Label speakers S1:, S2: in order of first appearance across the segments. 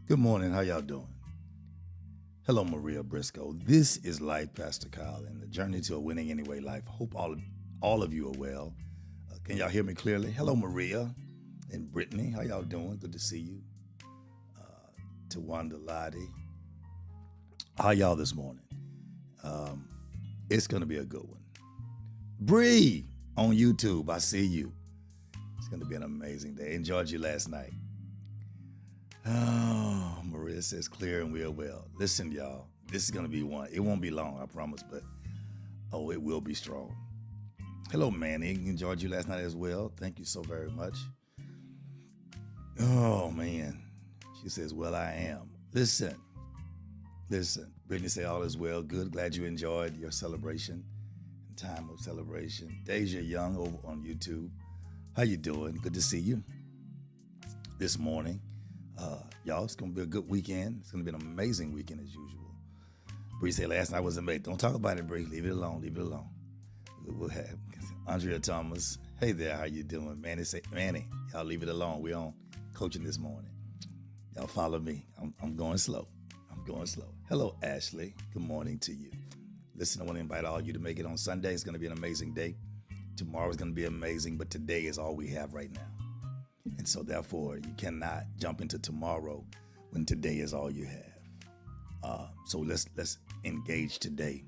S1: Good morning. How y'all doing? Hello, Maria Briscoe. This is Life, Pastor Kyle, and the journey to a winning anyway life. Hope all of you are well. Can y'all hear me clearly? Hello, Maria and Brittany. How y'all doing? Good to see you. Tawanda Lottie. How y'all this morning? It's going to be a good one. Bree on YouTube. I see you. It's going to be an amazing day. Enjoyed you last night. Oh, Maria says clear and we are well. Listen, y'all, this is going to be one. It won't be long, I promise, but it will be strong. Hello, Manny. Enjoyed you last night as well. Thank you so very much. Oh, man. She says, well, I am. Listen. Brittany say all is well. Good. Glad you enjoyed your celebration and time of celebration. Deja Young over on YouTube. How you doing? Good to see you this morning. Y'all, it's going to be a good weekend. It's going to be an amazing weekend as usual. Bree said last night was amazing. Don't talk about it, Bree. Leave it alone. We'll have Andrea Thomas. Hey there, how you doing? Manny, y'all leave it alone. We on coaching this morning. Y'all follow me. I'm going slow. Hello, Ashley. Good morning to you. Listen, I want to invite all of you to make it on Sunday. It's going to be an amazing day. Tomorrow is going to be amazing, but today is all we have right now. And so therefore, you cannot jump into tomorrow when today is all you have. So let's engage today.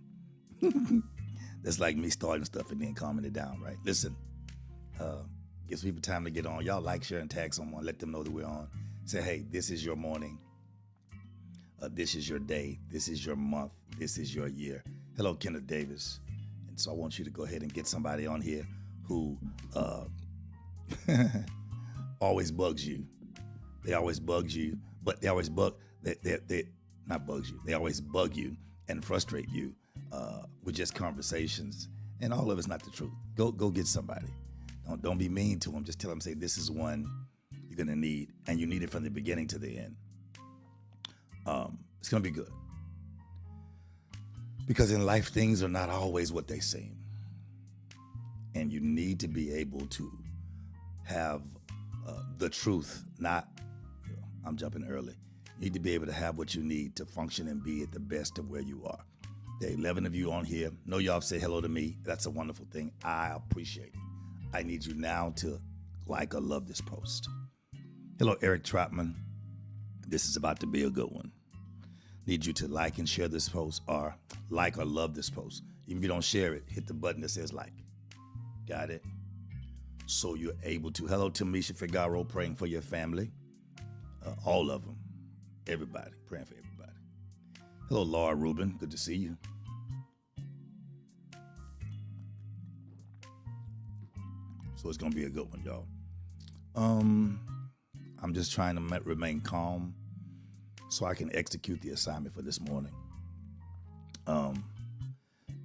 S1: That's like me starting stuff and then calming it down, right? Listen, gives people time to get on. Y'all like, share, and tag someone. Let them know that we're on. Say, hey, this is your morning. This is your day. This is your month. This is your year. Hello, Kenneth Davis. And so I want you to go ahead and get somebody on here who always bugs you. They always bugs you, but they always bug. They not bugs you. They always bug you and frustrate you with just conversations, and all of it's not the truth. Go get somebody. Don't be mean to them. Just tell them, say, this is one you're gonna need, and you need it from the beginning to the end. It's gonna be good, because in life things are not always what they seem, and you need to be able to have the truth. I'm jumping early. You need to be able to have what you need to function and be at the best of where you are. There are 11 of you on here. Know y'all have said hello to me. That's a wonderful thing. I appreciate it. I need you now to like or love this post. Hello, Eric Trotman. This is about to be a good one. Need you to like and share this post, or like or love this post. Even if you don't share it, hit the button that says like. Got it? So you're able to. Hello, Tamisha Figaro, praying for your family. All of them. Everybody. Praying for everybody. Hello, Laura Rubin. Good to see you. So it's going to be a good one, y'all. I'm just trying to remain calm so I can execute the assignment for this morning.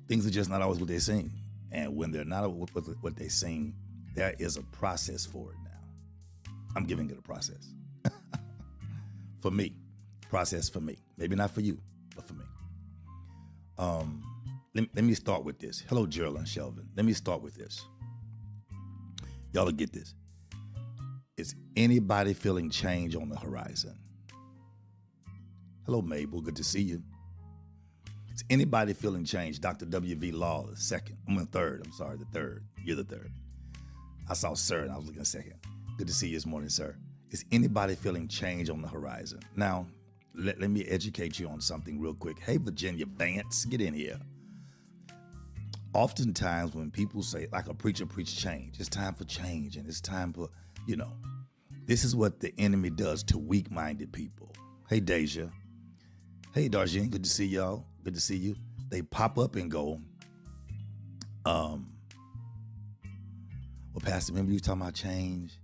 S1: Things are just not always what they seem. And when they're not what they seem, there is a process for it now. I'm giving it a process. For me. Process for me. Maybe not for you, but for me. Let me start with this. Hello, Gerald and Shelvin. Let me start with this. Y'all will get this. Is anybody feeling change on the horizon? Hello, Mabel. Good to see you. Is anybody feeling change? Dr. W.V. Law is second. I'm the third. I'm sorry, the third. You're the third. I saw sir and I was looking at second. Good to see you this morning, sir. Is anybody feeling change on the horizon? Now, let me educate you on something real quick. Hey, Virginia Vance, get in here. Oftentimes when people say, like a preacher preach change, it's time for change and it's time for, this is what the enemy does to weak-minded people. Hey, Deja. Hey, Darjean, good to see y'all. Good to see you. They pop up and go, well, Pastor, remember you talking about change?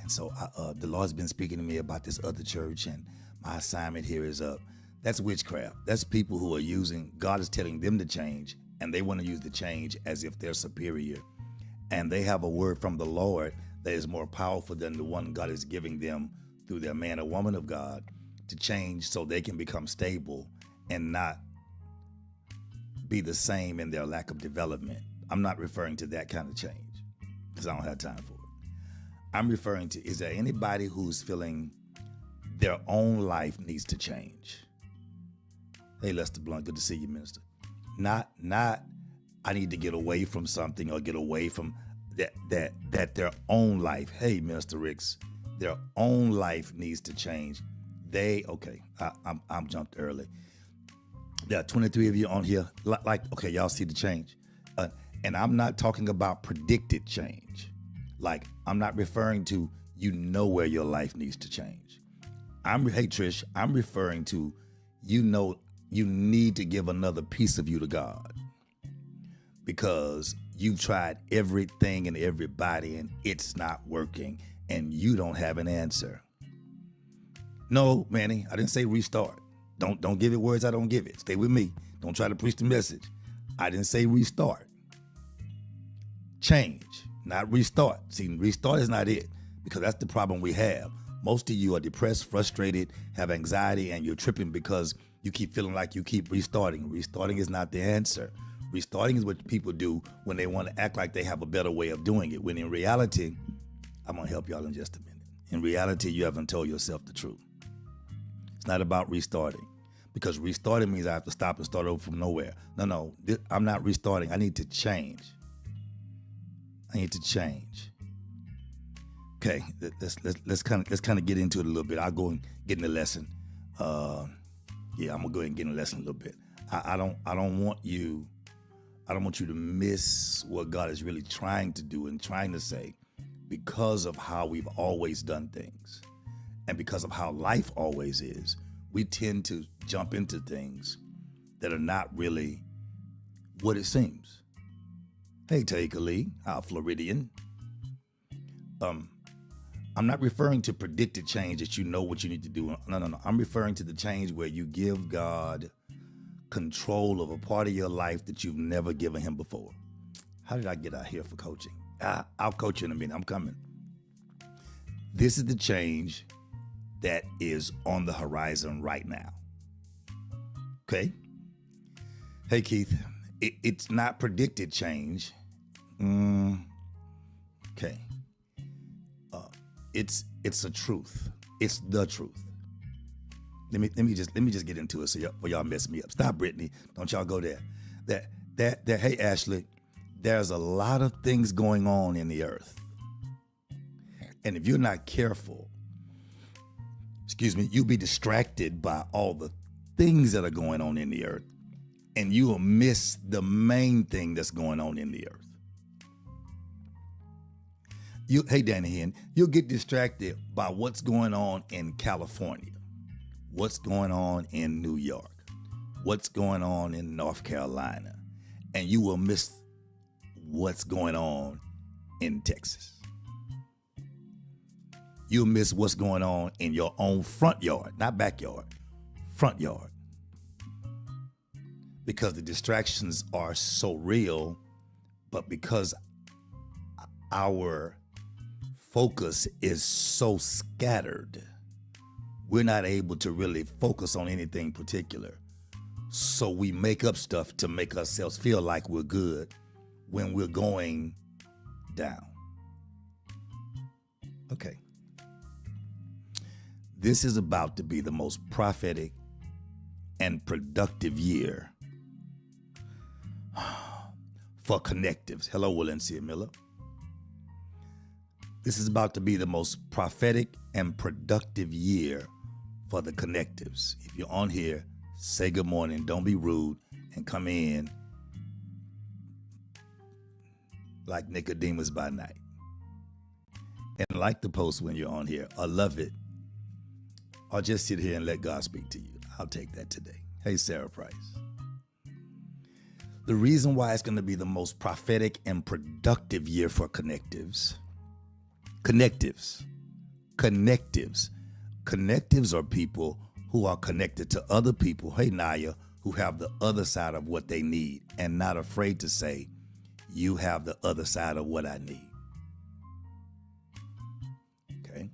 S1: And so the Lord's been speaking to me about this other church, and my assignment here is up. That's witchcraft. That's people who are using, God is telling them to change, and they want to use the change as if they're superior. And they have a word from the Lord that is more powerful than the one God is giving them through their man or woman of God to change so they can become stable and not be the same in their lack of development. I'm not referring to that kind of change because I don't have time for it. I'm referring to, is there anybody who's feeling their own life needs to change. Hey, Lester Blunt, good to see you, Minister. Not I need to get away from something or get away from that their own life. Hey, Minister Ricks, their own life needs to change. I'm jumped early. There are 23 of you on here. Okay, y'all see the change. And I'm not talking about predicted change. Like, I'm not referring to where your life needs to change. Hey, Trish, I'm referring to you need to give another piece of you to God. Because you've tried everything and everybody and it's not working and you don't have an answer. No, Manny, I didn't say restart. Don't give it words I don't give it. Stay with me. Don't try to preach the message. I didn't say restart. Change, not restart. See, restart is not it, because that's the problem we have. Most of you are depressed, frustrated, have anxiety, and you're tripping because you keep feeling like you keep restarting. Restarting is not the answer. Restarting is what people do when they want to act like they have a better way of doing it, when in reality, I'm going to help y'all in just a minute. In reality, you haven't told yourself the truth. It's not about restarting, because restarting means I have to stop and start over from nowhere. No, I'm not restarting. I need to change. Okay, let's kind of get into it a little bit. I'll go and get in the lesson. I'm gonna go ahead and get in the lesson a little bit. I don't want you to miss what God is really trying to do and trying to say, because of how we've always done things and because of how life always is. We tend to jump into things that are not really what it seems. Hey, Taika Lee, our Floridian. I'm not referring to predicted change that you know what you need to do. No. I'm referring to the change where you give God control of a part of your life that you've never given him before. How did I get out here for coaching? I'll coach you in a minute. I'm coming. This is the change that is on the horizon right now. Okay? Hey, Keith, it's not predicted change. Okay. It's a truth. It's the truth. Let me just get into it so y'all mess me up. Stop, Brittany. Don't y'all go there. Hey, Ashley, there's a lot of things going on in the earth. And if you're not careful, you'll be distracted by all the things that are going on in the earth, and you will miss the main thing that's going on in the earth. Hey, Danny Hen, you'll get distracted by what's going on in California, what's going on in New York, what's going on in North Carolina, and you will miss what's going on in Texas. You'll miss what's going on in your own front yard, not backyard, front yard. Because the distractions are so real, but because our focus is so scattered, we're not able to really focus on anything particular. So we make up stuff to make ourselves feel like we're good when we're going down. Okay. This is about to be the most prophetic and productive year for connectives. Hello, Valencia Miller. This is about to be the most prophetic and productive year for the connectives. If you're on here, say good morning. Don't be rude and come in like Nicodemus by night. And like the post when you're on here, or love it, or just sit here and let God speak to you. I'll take that today. Hey, Sarah Price. The reason why it's going to be the most prophetic and productive year for connectives are people who are connected to other people, hey, Naya, who have the other side of what they need and not afraid to say, you have the other side of what I need. Okay?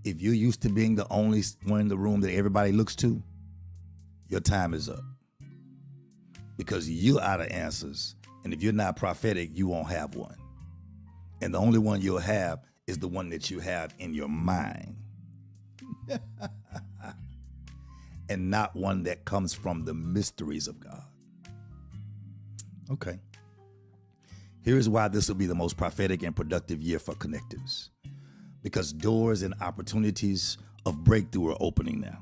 S1: If you're used to being the only one in the room that everybody looks to, your time is up. Because you're out of answers. And if you're not prophetic, you won't have one. And the only one you'll have is the one that you have in your mind. and not one that comes from the mysteries of God. Okay. Here's why this will be the most prophetic and productive year for connectives. Because doors and opportunities of breakthrough are opening now.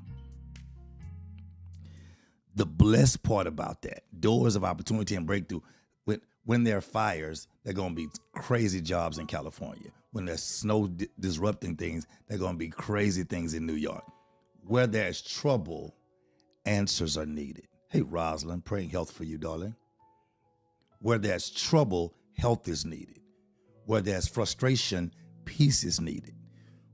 S1: The blessed part about that, doors of opportunity and breakthrough, when there are fires, there are going to be crazy jobs in California. When there's snow disrupting things, there are going to be crazy things in New York. Where there's trouble, answers are needed. Hey, Rosalind, praying health for you, darling. Where there's trouble, health is needed. Where there's frustration, peace is needed.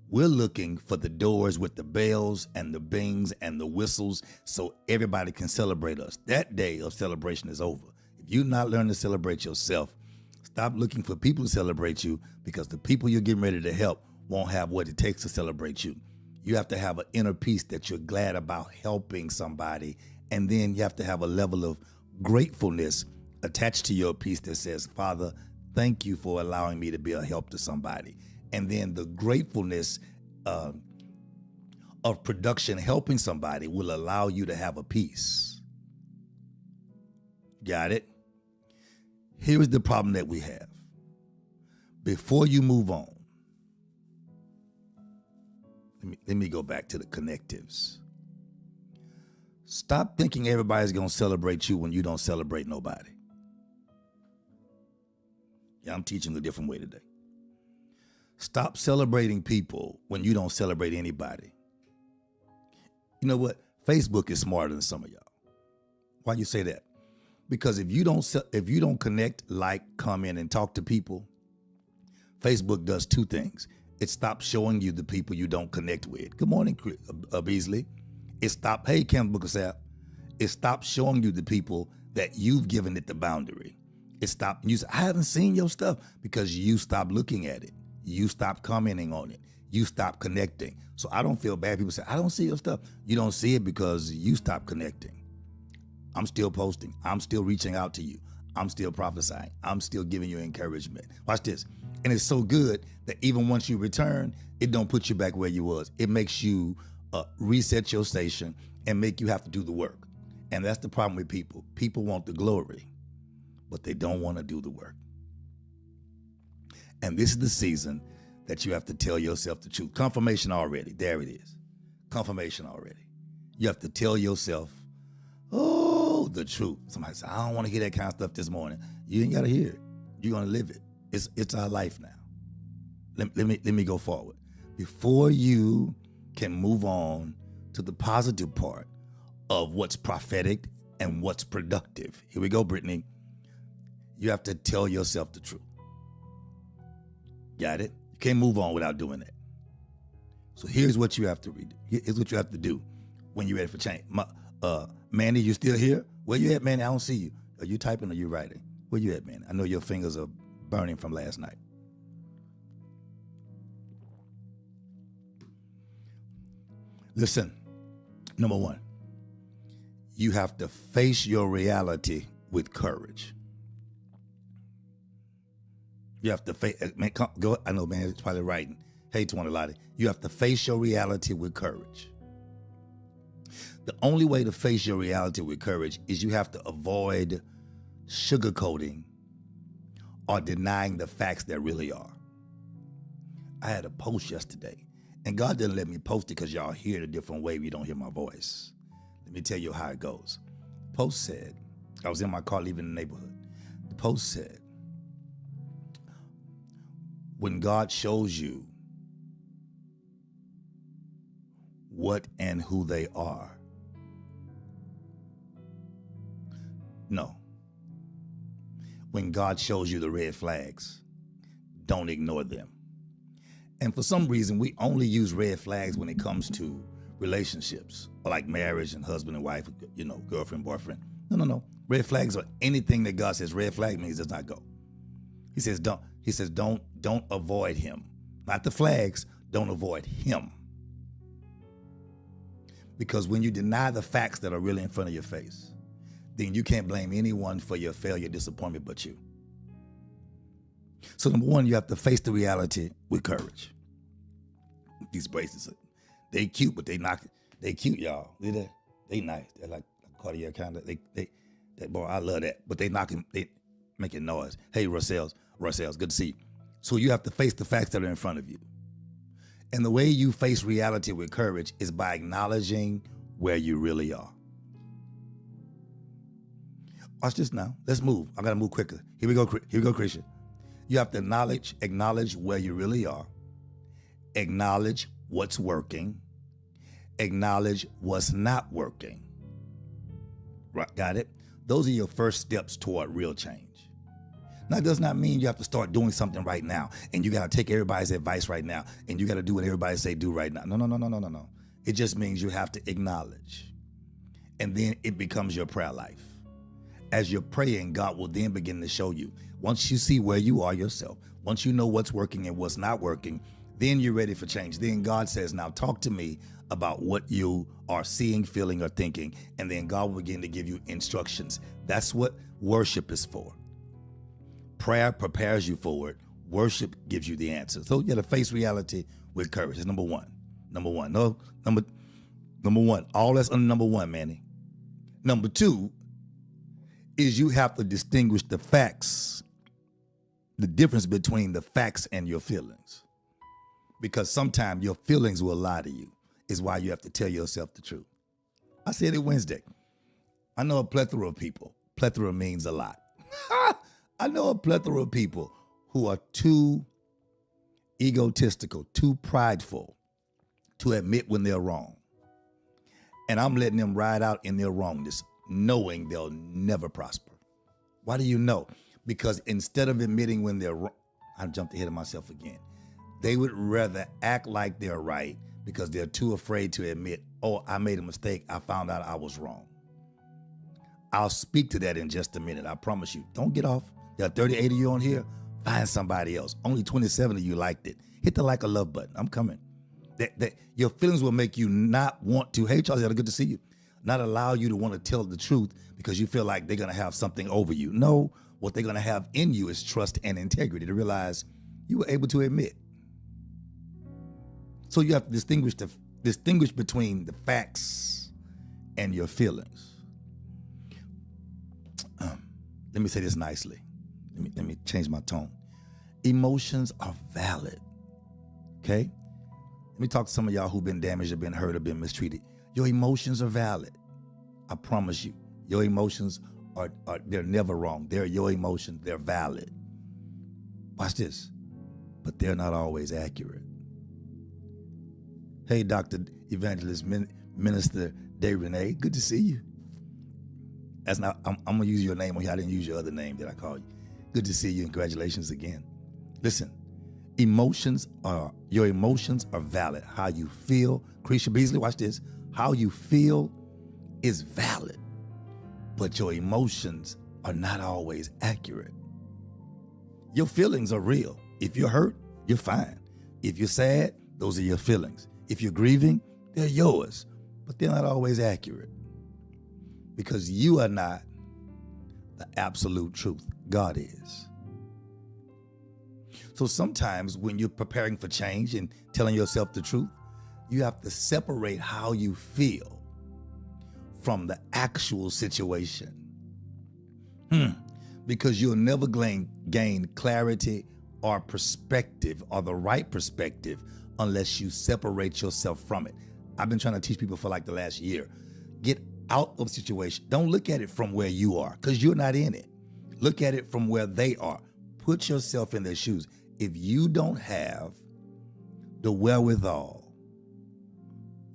S1: We're looking for the doors with the bells and the bings and the whistles so everybody can celebrate us. That day of celebration is over. If you're not learning to celebrate yourself, stop looking for people to celebrate you, because the people you're getting ready to help won't have what it takes to celebrate you. You have to have an inner peace that you're glad about helping somebody, and then you have to have a level of gratefulness attached to your peace that says, Father, thank you for allowing me to be a help to somebody. And then the gratefulness of production helping somebody will allow you to have a peace. Got it? Here's the problem that we have. Before you move on, let me go back to the connectives. Stop thinking everybody's going to celebrate you when you don't celebrate nobody. Yeah, I'm teaching a different way today. Stop celebrating people when you don't celebrate anybody. You know what? Facebook is smarter than some of y'all. Why you say that? Because if you don't connect, like, comment, and talk to people, Facebook does two things. It stops showing you the people you don't connect with. Good morning, Beasley. It stopped. Hey, Kim Bookersap. It stops showing you the people that you've given it the boundary. It stopped. You say, I haven't seen your stuff, because you stopped looking at it. You stop commenting on it. You stop connecting. So I don't feel bad. People say, I don't see your stuff. You don't see it because you stop connecting. I'm still posting. I'm still reaching out to you. I'm still prophesying. I'm still giving you encouragement. Watch this. And it's so good that even once you return, it don't put you back where you was. It makes you reset your station and make you have to do the work. And that's the problem with people. People want the glory, but they don't want to do the work. And this is the season that you have to tell yourself the truth. Confirmation already. There it is. Confirmation already. You have to tell yourself, oh, the truth. Somebody said, I don't want to hear that kind of stuff this morning. You ain't got to hear it. You're going to live it. It's our life now. Let me go forward. Before you can move on to the positive part of what's prophetic and what's productive. Here we go, Brittany. You have to tell yourself the truth. Got it? You can't move on without doing that. So here's what you have to read. Here's what you have to do when you're ready for change. Manny, you still here? Where you at, Manny? I don't see you. Are you typing or you writing? Where you at, Manny? I know your fingers are burning from last night. Listen, number one, you have to face your reality with courage. You have to face, man, go. I know, man, it's probably writing. Hey, Twana Lottie, you have to face your reality with courage. The only way to face your reality with courage is you have to avoid sugarcoating or denying the facts that really are. I had a post yesterday, and God didn't let me post it because y'all hear it a different way if you don't hear my voice. Let me tell you how it goes. The post said, I was in my car leaving the neighborhood. The post said, when God shows you what and who they are, no. When God shows you the red flags, don't ignore them. And for some reason, we only use red flags when it comes to relationships, or like marriage and husband and wife, you know, girlfriend, boyfriend. No. Red flags are anything that God says red flag means does not go. He says don't. He says don't avoid him. Not the flags, don't avoid him. Because when you deny the facts that are really in front of your face, then you can't blame anyone for your failure, disappointment but you. So number one, you have to face the reality with courage. These braces, They cute, but they knock. They cute, y'all. They nice. They're like Cartier kind of. That boy, I love that. But they knocking. They making noise. Hey, Russell's, good to see you. So you have to face the facts that are in front of you. And the way you face reality with courage is by acknowledging where you really are. Watch this now. Let's move. I gotta move quicker. Here we go, Christian. You have to acknowledge where you really are. Acknowledge what's working. Acknowledge what's not working. Right, got it? Those are your first steps toward real change. Now, it does not mean you have to start doing something right now and you got to take everybody's advice right now and you got to do what everybody say do right now. No. It just means you have to acknowledge. And then it becomes your prayer life. As you're praying, God will then begin to show you. Once you see where you are yourself, once you know what's working and what's not working, then you're ready for change. Then God says, now talk to me about what you are seeing, feeling, or thinking. And then God will begin to give you instructions. That's what worship is for. Prayer prepares you for it. Worship gives you the answer. So you got to face reality with courage. That's number one. Number one. All that's under number one, Manny. Number two is you have to distinguish the facts, the difference between the facts and your feelings. Because sometimes your feelings will lie to you. Is why you have to tell yourself the truth. I said it Wednesday. I know a plethora of people. Plethora means a lot. I know a plethora of people who are too egotistical, too prideful to admit when they're wrong. And I'm letting them ride out in their wrongness, knowing they'll never prosper. Why do you know? Because instead of admitting when they're wrong, I jumped ahead of myself again. They would rather act like they're right because they're too afraid to admit, oh, I made a mistake. I found out I was wrong. I'll speak to that in just a minute. I promise you. Don't get off. There are 38 of you on here. Find somebody else. Only 27 of you liked it. Hit the like or love button. I'm coming. Your feelings will make you not want to. Hey, Charles, good to see you. Not allow you to want to tell the truth because you feel like they're going to have something over you. No, what they're going to have in you is trust and integrity to realize you were able to admit. So you have to distinguish between the facts and your feelings. Let me say this nicely. Let me change my tone. Emotions are valid. Okay? Let me talk to some of y'all who've been damaged or been hurt or been mistreated. Your emotions are valid. I promise you. Your emotions they're never wrong. They're your emotions. They're valid. Watch this. But they're not always accurate. Hey, Dr. Evangelist Minister Day Renee, good to see you. I'm going to use your name on here. I didn't use your other name that I called you. Good to see you and congratulations again. Listen, your emotions are valid. How you feel, Cretia Beasley, watch this. How you feel is valid, but your emotions are not always accurate. Your feelings are real. If you're hurt, you're fine. If you're sad, those are your feelings. If you're grieving, they're yours, but they're not always accurate because you are not the absolute truth. God is. So sometimes when you're preparing for change and telling yourself the truth, you have to separate how you feel from the actual situation. Because you'll never gain clarity or perspective or the right perspective unless you separate yourself from it. I've been trying to teach people for like the last year. Get out of the situation. Don't look at it from where you are because you're not in it. Look at it from where they are. Put yourself in their shoes. If you don't have the wherewithal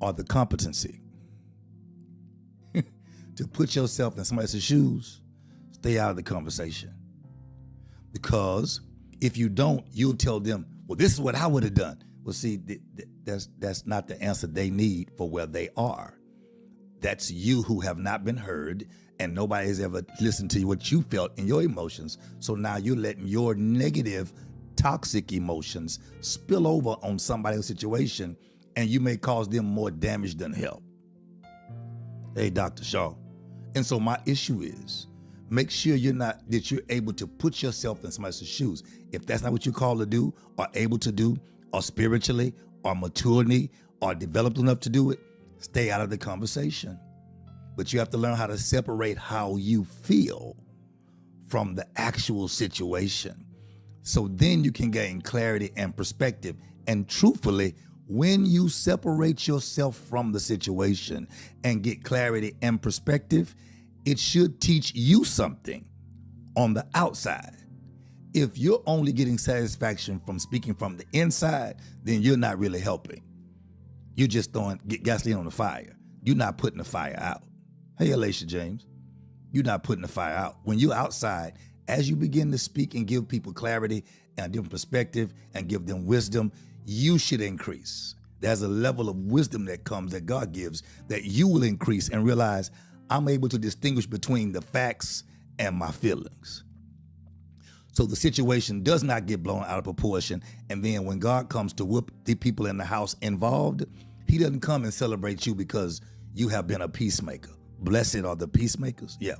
S1: or the competency to put yourself in somebody else's shoes, stay out of the conversation. Because if you don't, you'll tell them, well, this is what I would have done. Well, see, that's not the answer they need for where they are. That's you who have not been heard and nobody has ever listened to what you felt in your emotions. So now you're letting your negative, toxic emotions spill over on somebody else's situation and you may cause them more damage than help. Hey, Dr. Shaw. And so my issue is, make sure that you're able to put yourself in somebody else's shoes. If that's not what you're called to do or able to do, or spiritually, or maturely, are developed enough to do it, stay out of the conversation. But you have to learn how to separate how you feel from the actual situation. So then you can gain clarity and perspective. And truthfully, when you separate yourself from the situation and get clarity and perspective, it should teach you something on the outside. If you're only getting satisfaction from speaking from the inside, then you're not really helping. You're just throwing gasoline on the fire. You're not putting the fire out. Hey, Alicia James, you're not putting the fire out. When you're outside, as you begin to speak and give people clarity and a different perspective and give them wisdom, you should increase. There's a level of wisdom that comes that God gives that you will increase and realize I'm able to distinguish between the facts and my feelings. So the situation does not get blown out of proportion. And then when God comes to whoop the people in the house involved, he doesn't come and celebrate you because you have been a peacemaker. Blessed are the peacemakers. Yeah.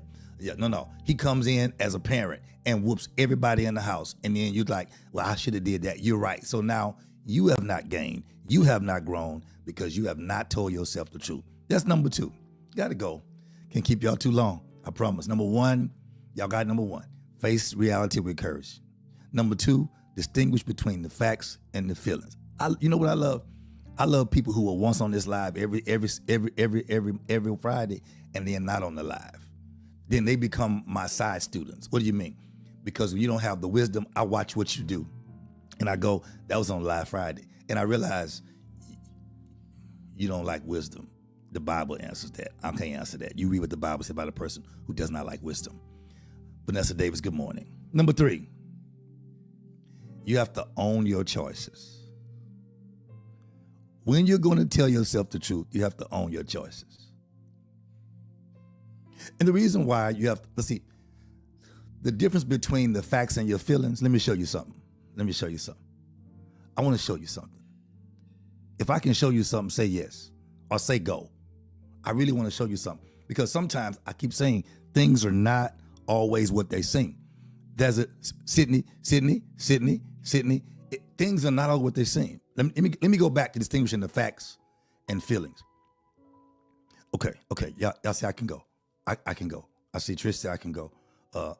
S1: No. He comes in as a parent and whoops everybody in the house. And then you're like, well, I should have did that. You're right. So now you have not gained. You have not grown because you have not told yourself the truth. That's number 2. Got to go. Can't keep y'all too long. I promise. Number 1, y'all got number 1. Face reality with courage. Number 2, distinguish between the facts and the feelings. You know what I love? I love people who are once on this live every Friday and then not on the live. Then they become my side students. What do you mean? Because when you don't have the wisdom, I watch what you do. And I go, that was on live Friday. And I realize you don't like wisdom. The Bible answers that. I can't answer that. You read what the Bible says about a person who does not like wisdom. Vanessa Davis, good morning. Number 3, you have to own your choices. When you're going to tell yourself the truth, you have to own your choices. And the reason why you have to, let's see, the difference between the facts and your feelings, let me show you something. I want to show you something. If I can show you something, say yes or say go. I really want to show you something because sometimes I keep saying things are not always what they seem. There's a Sydney. Things are not always what they seem. Let me go back to distinguishing the facts and feelings. Okay. Y'all say I can go. I can go. I see Trish say I can go.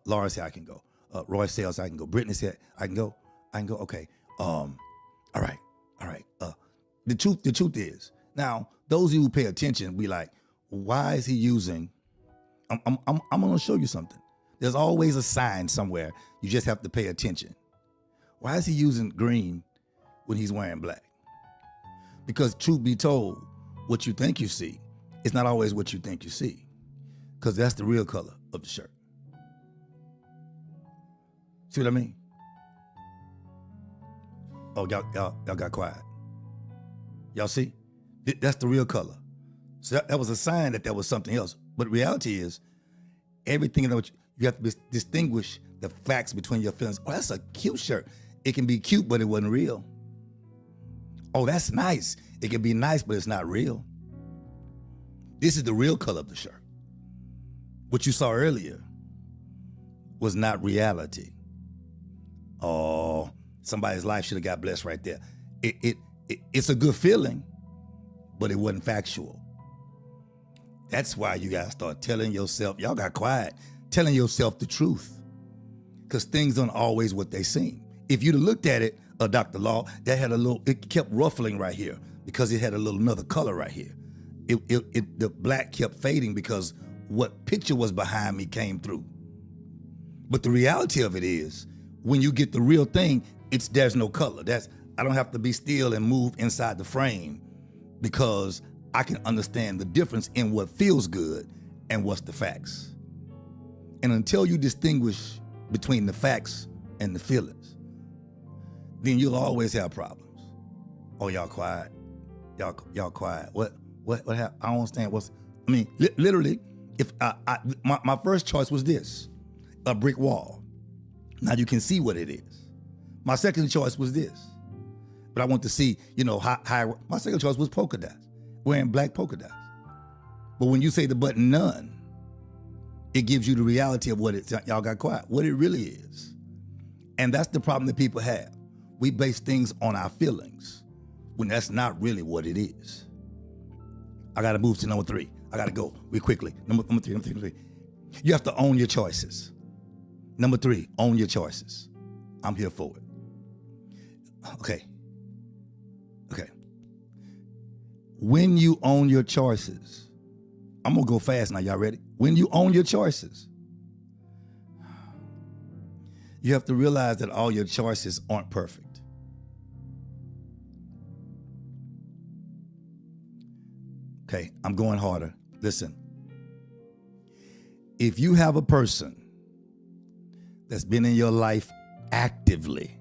S1: Laura say I can go. Roy says I can go. Brittany said I can go. Okay. All right. The truth is, now those of you who pay attention, be like, why is he using? I'm gonna show you something. There's always a sign somewhere. You just have to pay attention. Why is he using green when he's wearing black? Because truth be told, what you think you see is not always what you think you see. Because that's the real color of the shirt. See what I mean? Oh, y'all got quiet. Y'all see? That's the real color. So that was a sign that there was something else. But reality is, everything that you have to distinguish the facts between your feelings. Oh, that's a cute shirt. It can be cute, but it wasn't real. Oh, that's nice. It can be nice, but it's not real. This is the real color of the shirt. What you saw earlier was not reality. Oh, somebody's life should have got blessed right there. It's a good feeling, but it wasn't factual. That's why you gotta start telling yourself, y'all got quiet, telling yourself the truth. Because things aren't always what they seem. If you'd have looked at it, Dr. Law, that had it kept ruffling right here because it had another color right here. The black kept fading because what picture was behind me came through. But the reality of it is, when you get the real thing, there's no color. I don't have to be still and move inside the frame because I can understand the difference in what feels good and what's the facts. And until you distinguish between the facts and the feelings, then you'll always have problems. Oh, y'all quiet. Y'all quiet. What happened? I don't understand literally, if my first choice was this, a brick wall. Now you can see what it is. My second choice was this, but I want to see, how my second choice was polka dots, wearing black polka dots. But when you say the button none, it gives you the reality of y'all got quiet, what it really is. And that's the problem that people have. We base things on our feelings. when that's not really what it is. I got to move to number 3. I got to go real quickly. Number three. You have to own your choices. Number 3, own your choices. I'm here for it. Okay. When you own your choices, I'm going to go fast now. Y'all ready? When you own your choices, you have to realize that all your choices aren't perfect. Okay, I'm going harder. Listen. If you have a person that's been in your life actively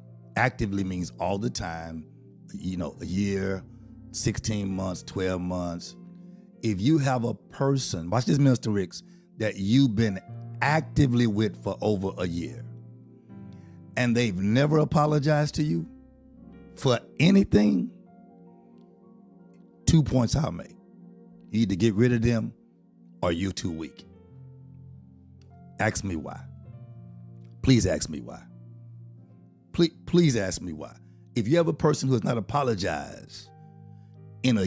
S1: means all the time, a year, 16 months, 12 months. If you have a person, watch this, Mr. Ricks, that you've been actively with for over a year, and they've never apologized to you for anything, 2 points I'll make. You either get rid of them or you're too weak. Ask me why. Please ask me why. Please ask me why. If you have a person who has not apologized I'm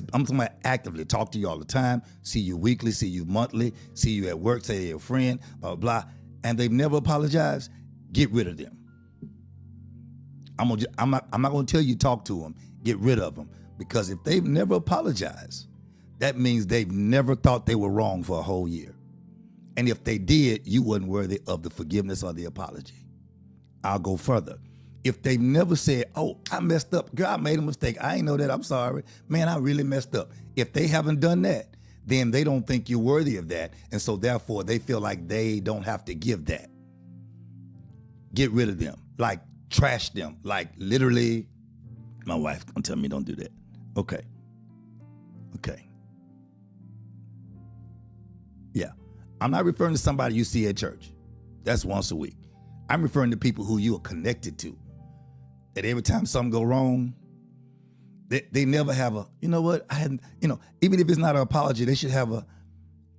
S1: talking about actively, talk to you all the time, see you weekly, see you monthly, see you at work, say they're your friend, blah, blah, blah, and they've never apologized, get rid of them. I'm not going to tell you talk to them, get rid of them, because if they've never apologized, that means they've never thought they were wrong for a whole year. And if they did, you wasn't worthy of the forgiveness or the apology. I'll go further. If they've never said, oh, I messed up. Girl, I made a mistake. I ain't know that. I'm sorry. Man, I really messed up. If they haven't done that, then they don't think you're worthy of that. And so therefore, they feel like they don't have to give that. Get rid of them. Like trash them. Like literally, my wife gonna tell me don't do that. Okay. Yeah. I'm not referring to somebody you see at church. That's once a week. I'm referring to people who you are connected to. That every time something go wrong, they never have a, you know what, I hadn't, even if it's not an apology, they should have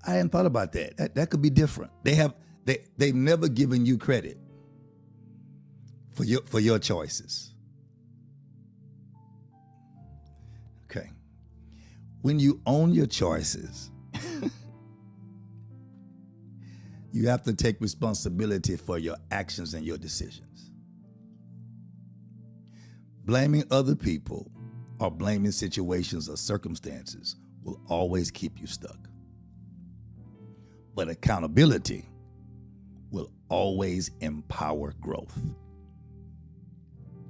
S1: I hadn't thought about that. That could be different. They've never given you credit for your choices. Okay. When you own your choices, you have to take responsibility for your actions and your decisions. Blaming other people or blaming situations or circumstances will always keep you stuck. But accountability will always empower growth.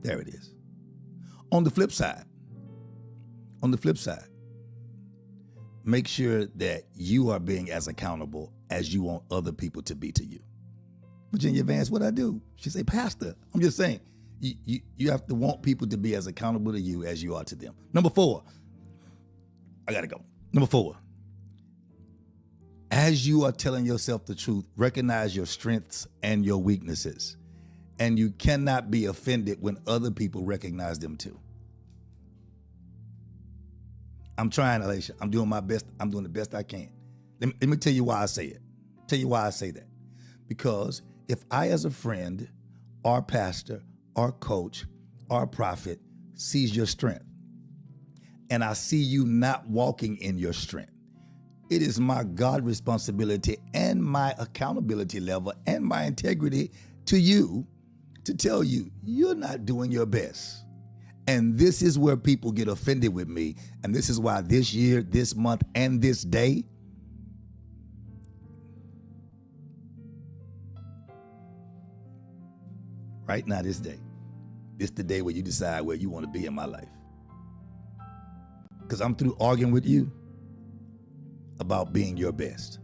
S1: There it is. On the flip side, make sure that you are being as accountable as you want other people to be to you. Virginia Vance, what I do? She say, Pastor, I'm just saying, you have to want people to be as accountable to you as you are to them. Number 4, I gotta go. Number 4, as you are telling yourself the truth, recognize your strengths and your weaknesses. And you cannot be offended when other people recognize them too. I'm trying, Alicia. I'm doing my best. I'm doing the best I can. Let me tell you why I say it. Tell you why I say that. Because if I, as a friend, or pastor, or coach, or prophet, sees your strength, and I see you not walking in your strength, it is my God responsibility and my accountability level and my integrity to you to tell you, you're not doing your best. And this is where people get offended with me. And this is why this year, this month, and this day, right now, this day, this the day where you decide where you want to be in my life. Because I'm through arguing with you about being your best.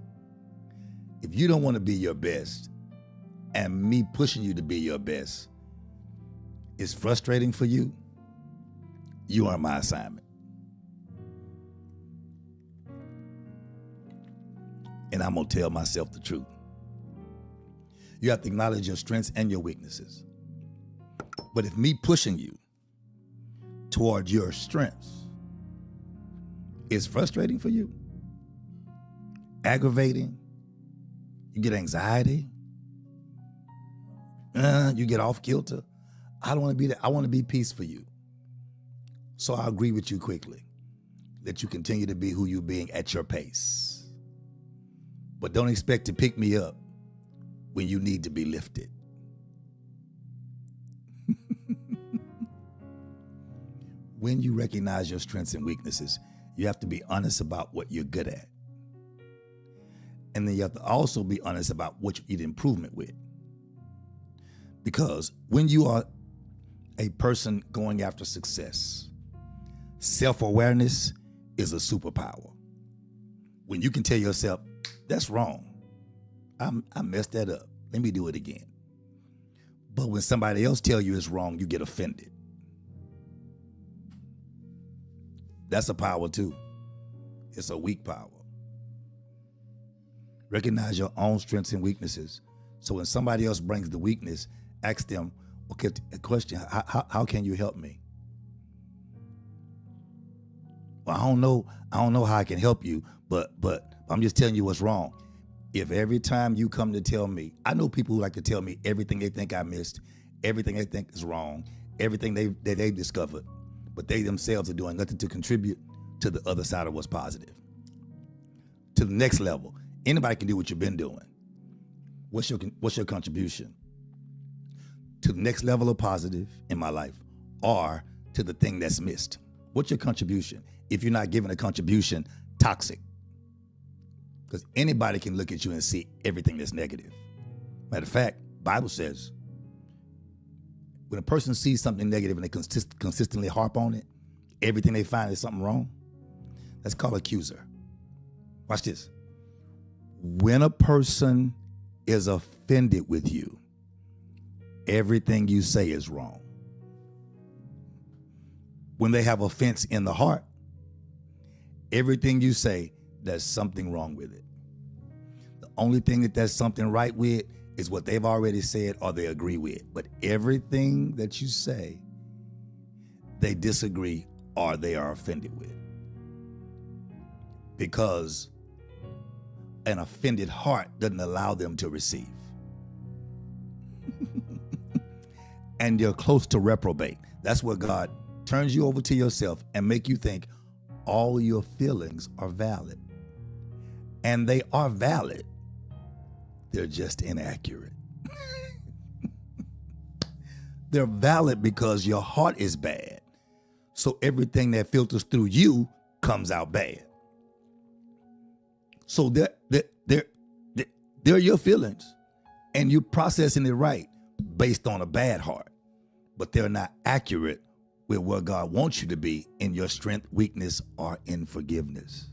S1: If you don't want to be your best, and me pushing you to be your best is frustrating for you, you are my assignment. And I'm going to tell myself the truth. You have to acknowledge your strengths and your weaknesses. But if me pushing you toward your strengths is frustrating for you, aggravating, you get anxiety, you get off kilter, I don't want to be that. I want to be peace for you. So I agree with you quickly. Let you continue to be who you're being at your pace. But don't expect to pick me up when you need to be lifted. When you recognize your strengths and weaknesses, you have to be honest about what you're good at. And then you have to also be honest about what you need improvement with. Because when you are a person going after success, self-awareness is a superpower. When you can tell yourself, that's wrong. I messed that up. Let me do it again. But when somebody else tells you it's wrong, you get offended. That's a power too. It's a weak power. Recognize your own strengths and weaknesses. So when somebody else brings the weakness, ask them, okay, a question, how can you help me? Well, I don't know how I can help you, but I'm just telling you what's wrong. If every time you come to tell me, I know people who like to tell me everything they think I missed, everything they think is wrong, everything they've discovered, but they themselves are doing nothing to contribute to the other side of what's positive. To the next level. Anybody can do what you've been doing. What's your contribution to the next level of positive in my life, or to the thing that's missed? What's your contribution? If you're not giving a contribution, toxic. Because anybody can look at you and see everything that's negative. Matter of fact, Bible says, when a person sees something negative and they consistently harp on it, everything they find is something wrong, that's called accuser. Watch this. When a person is offended with you, everything you say is wrong. When they have offense in the heart, everything you say, there's something wrong with it. The only thing that there's something right with is what they've already said or they agree with. But everything that you say, they disagree or they are offended with. Because an offended heart doesn't allow them to receive. And you're close to reprobate. That's where God turns you over to yourself and make you think all your feelings are valid. And they are valid. They're just inaccurate. They're valid because your heart is bad. So everything that filters through you comes out bad. So they're your feelings. And you're processing it right based on a bad heart. But they're not accurate with where God wants you to be in your strength, weakness, or in forgiveness.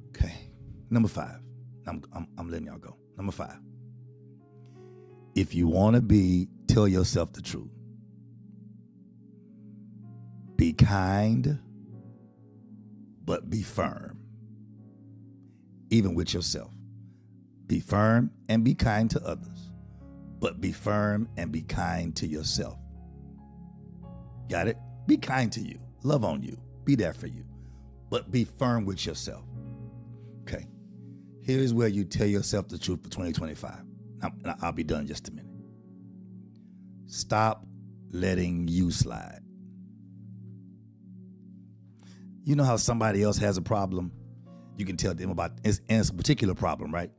S1: Okay. Number 5. I'm letting y'all go. Number 5. If you want to tell yourself the truth. Be kind, but be firm. Even with yourself. Be firm and be kind to others, but be firm and be kind to yourself. Got it? Be kind to you. Love on you. Be there for you. But be firm with yourself. Okay. Here's where you tell yourself the truth for 2025. I'll be done in just a minute. Stop letting you slide. You know how somebody else has a problem? You can tell them about, and it's a particular problem, right?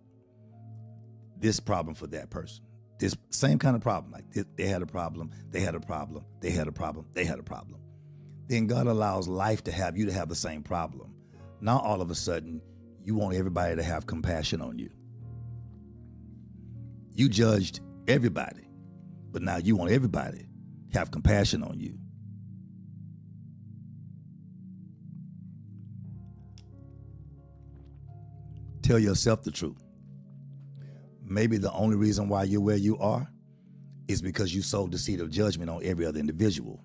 S1: This problem for that person. This same kind of problem. Like they had a problem, they had a problem, they had a problem, they had a problem. Then God allows life to have you to have the same problem. Now all of a sudden, you want everybody to have compassion on you. You judged everybody, but now you want everybody to have compassion on you. Tell yourself the truth. Maybe the only reason why you're where you are is because you sowed the seed of judgment on every other individual.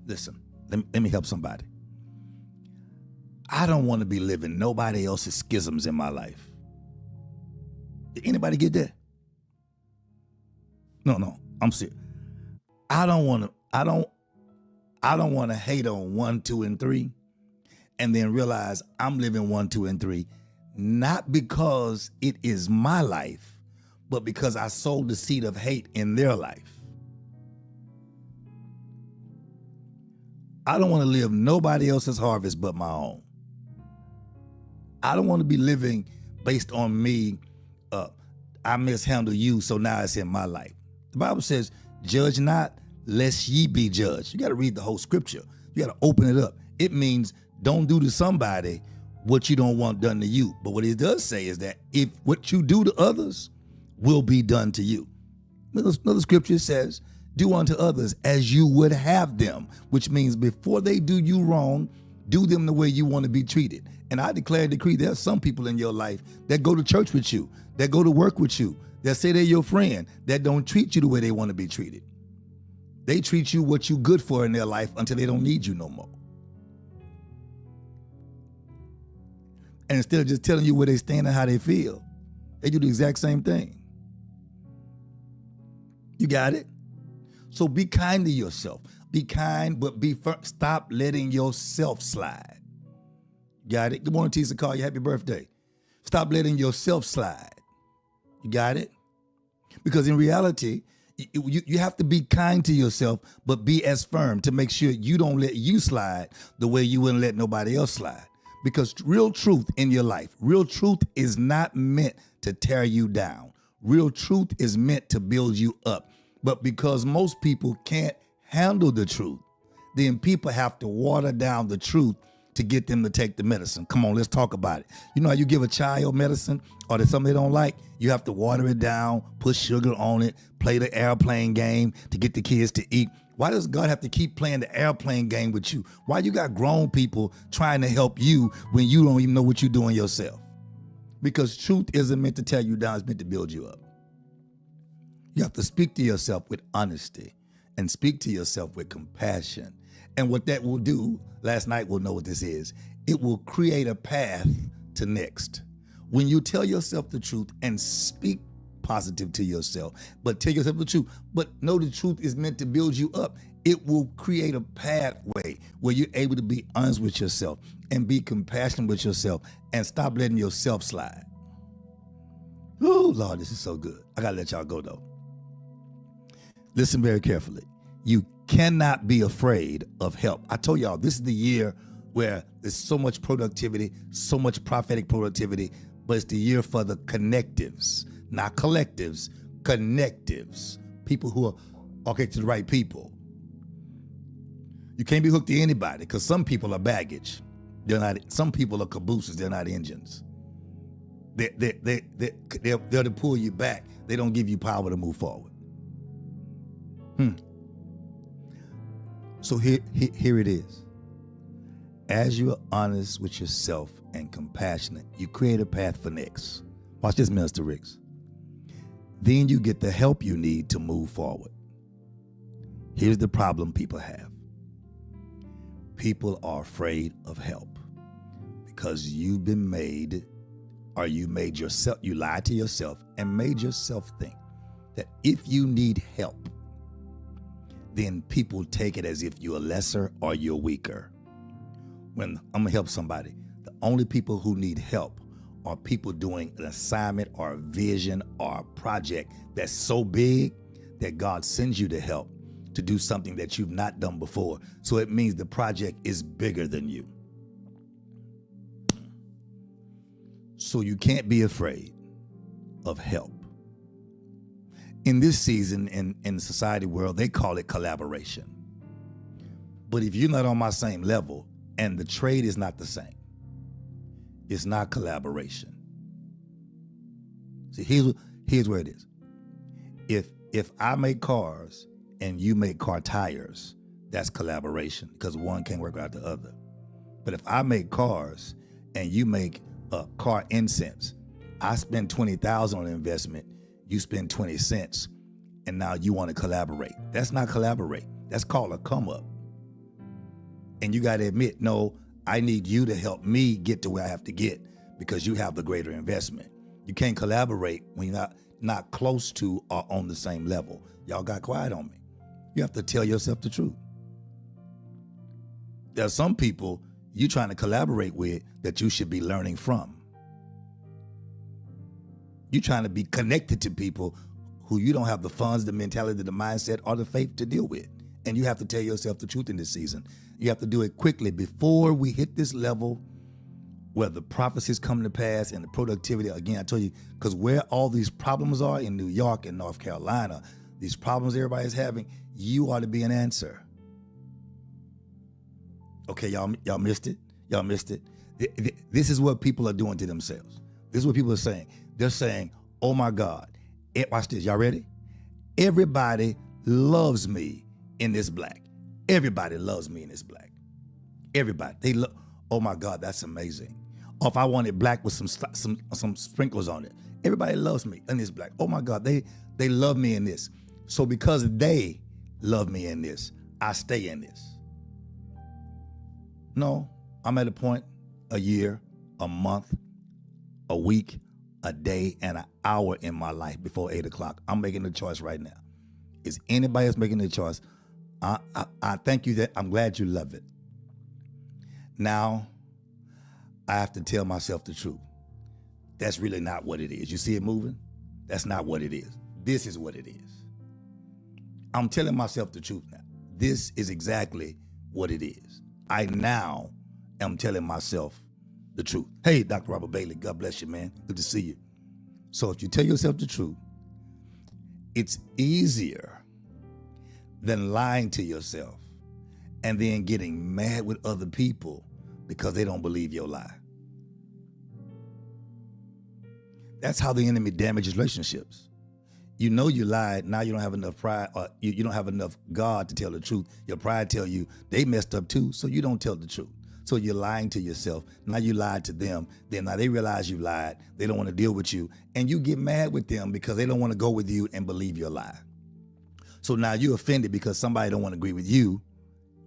S1: Listen, let me help somebody. I don't want to be living nobody else's schisms in my life. Did anybody get that? No, I'm serious. I don't want to hate on 1, 2, and 3 and then realize I'm living 1, 2, and 3, not because it is my life, but because I sowed the seed of hate in their life. I don't want to live nobody else's harvest but my own. I don't want to be living based on me. I mishandle you, so now it's in my life. The Bible says, judge not, lest ye be judged. You got to read the whole scripture. You got to open it up. It means don't do to somebody what you don't want done to you. But what it does say is that if what you do to others will be done to you. Another scripture says, do unto others as you would have them, which means before they do you wrong, do them the way you want to be treated. And I declare and decree there are some people in your life that go to church with you, that go to work with you, that say they're your friend, that don't treat you the way they want to be treated. They treat you what you good for in their life until they don't need you no more. And instead of just telling you where they stand and how they feel, they do the exact same thing. You got it? So be kind to yourself. Be kind, but be firm. Stop letting yourself slide. Got it? Good morning, Tisa. Call you happy birthday. Stop letting yourself slide. You got it? Because in reality, you have to be kind to yourself, but be as firm to make sure you don't let you slide the way you wouldn't let nobody else slide. Because real truth in your life, real truth is not meant to tear you down. Real truth is meant to build you up. But because most people can't handle the truth, then people have to water down the truth to get them to take the medicine. Come on, let's talk about it. You know how you give a child medicine or there's something they don't like? You have to water it down, put sugar on it, play the airplane game to get the kids to eat. Why does God have to keep playing the airplane game with you? Why you got grown people trying to help you when you don't even know what you're doing yourself? Because truth isn't meant to tear you down, it's meant to build you up. You have to speak to yourself with honesty and speak to yourself with compassion. And what that will do, last night we'll know what this is, it will create a path to next. When you tell yourself the truth and speak positive to yourself, but tell yourself the truth, but know the truth is meant to build you up, it will create a pathway where you're able to be honest with yourself and be compassionate with yourself and stop letting yourself slide. Oh, Lord, this is so good. I got to let y'all go, though. Listen very carefully. You cannot be afraid of help. I told y'all, this is the year where there's so much productivity, so much prophetic productivity, but it's the year for the connectives, not collectives, connectives, people who are okay to the right people. You can't be hooked to anybody because some people are baggage. They're not. Some people are cabooses. They're not engines. They're to pull you back. They don't give you power to move forward. So here it is. As you are honest with yourself and compassionate, you create a path for next. Watch this, Minister Riggs. Then you get the help you need to move forward. Here's the problem people have. People are afraid of help because you've been made, or you made yourself, you lied to yourself and made yourself think that if you need help, then people take it as if you're lesser or you're weaker. When I'm gonna help somebody, the only people who need help are people doing an assignment or a vision or a project that's so big that God sends you to help to do something that you've not done before. So it means the project is bigger than you. So you can't be afraid of help. In this season, in the society world, they call it collaboration. But if you're not on my same level and the trade is not the same, it's not collaboration. See, here's where it is. If I make cars and you make car tires, that's collaboration because one can't work out the other. But if I make cars and you make car incense, I spend $20,000 on investment, you spend 20 cents, and now you want to collaborate. That's not collaborate. That's called a come up. And you got to admit, no, I need you to help me get to where I have to get because you have the greater investment. You can't collaborate when you're not close to or on the same level. Y'all got quiet on me. You have to tell yourself the truth. There are some people you're trying to collaborate with that you should be learning from. You're trying to be connected to people who you don't have the funds, the mentality, the mindset, or the faith to deal with. And you have to tell yourself the truth in this season. You have to do it quickly before we hit this level where the prophecies come to pass and the productivity. Again, I told you, because where all these problems are in New York and North Carolina, these problems everybody's having, you ought to be an answer. Okay, y'all missed it? Y'all missed it? This is what people are doing to themselves. This is what people are saying. They're saying, oh my God. Watch this. Y'all ready? Everybody loves me in this black. Everybody loves me in this black. Everybody. They love. Oh my God, that's amazing. Or if I wanted black with some sprinkles on it. Everybody loves me in this black. Oh my God, they love me in this. So because they love me in this, I stay in this. No, I'm at a point, a year, a month, a week, a day, and an hour in my life before 8 o'clock. I'm making the choice right now. Is anybody else making the choice? I thank you that I'm glad you love it. Now, I have to tell myself the truth. That's really not what it is. You see it moving? That's not what it is. This is what it is. I'm telling myself the truth now. This is exactly what it is. I now am telling myself the truth. Hey, Dr. Robert Bailey, God bless you, man. Good to see you. So if you tell yourself the truth, it's easier than lying to yourself and then getting mad with other people because they don't believe your lie. That's how the enemy damages relationships. You know you lied, now you don't have enough pride, or you don't have enough God to tell the truth. Your pride tell you they messed up too, so you don't tell the truth. So you're lying to yourself. Now you lied to them. Then now they realize you lied. They don't want to deal with you. And you get mad with them because they don't want to go with you and believe your lie. So now you're offended because somebody don't want to agree with you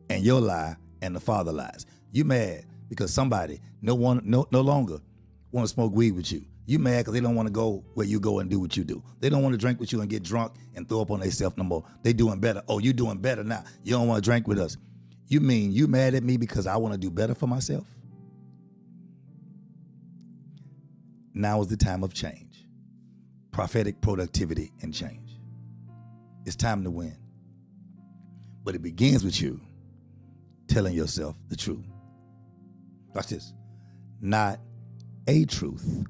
S1: and your lie and the Father lies. You mad because somebody no longer want to smoke weed with you. You mad because they don't want to go where you go and do what you do. They don't want to drink with you and get drunk and throw up on themselves no more. They doing better. Oh, you doing better now. You don't want to drink with us. You mean you mad at me because I want to do better for myself? Now is the time of change. Prophetic productivity and change. It's time to win. But it begins with you telling yourself the truth. Watch this. Not a truth,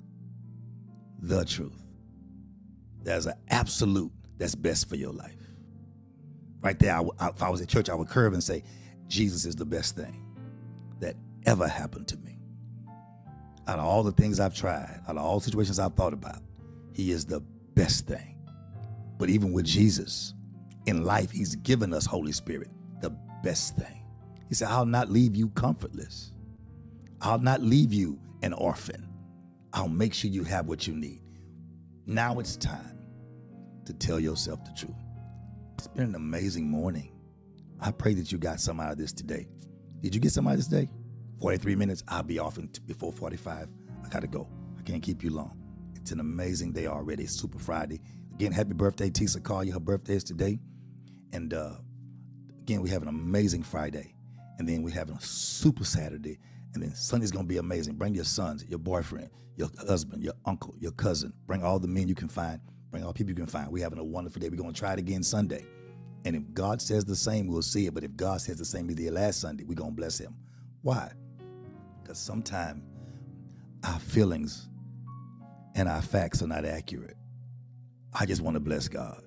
S1: the truth. There's an absolute that's best for your life. Right there, if I was at church, I would curve and say, Jesus is the best thing that ever happened to me. Out of all the things I've tried, out of all situations I've thought about, he is the best thing. But even with Jesus, in life, he's given us Holy Spirit, the best thing. He said, I'll not leave you comfortless. I'll not leave you an orphan. I'll make sure you have what you need. Now it's time to tell yourself the truth. It's been an amazing morning. I pray that you got some out of this today. Did you get some out of this today? 43 minutes. I'll be off before 45. I got to go. I can't keep you long. It's an amazing day already. Super Friday. Again, happy birthday, Tisa Collier. Her birthday is today. And again, we have an amazing Friday. And then we're having a super Saturday. And then Sunday's going to be amazing. Bring your sons, your boyfriend, your husband, your uncle, your cousin. Bring all the men you can find. Bring all the people you can find. We're having a wonderful day. We're going to try it again Sunday. And if God says the same, we'll see it. But if God says the same he did last Sunday, we're going to bless him. Why? Because sometimes our feelings and our facts are not accurate. I just want to bless God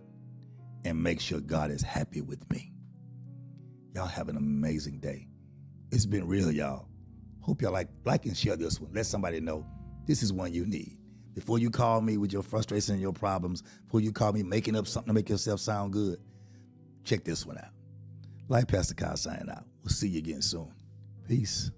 S1: and make sure God is happy with me. Y'all have an amazing day. It's been real, y'all. Hope y'all like and share this one. Let somebody know this is one you need. Before you call me with your frustration and your problems, before you call me making up something to make yourself sound good, check this one out. Like Pastor Kyle signing out. We'll see you again soon. Peace.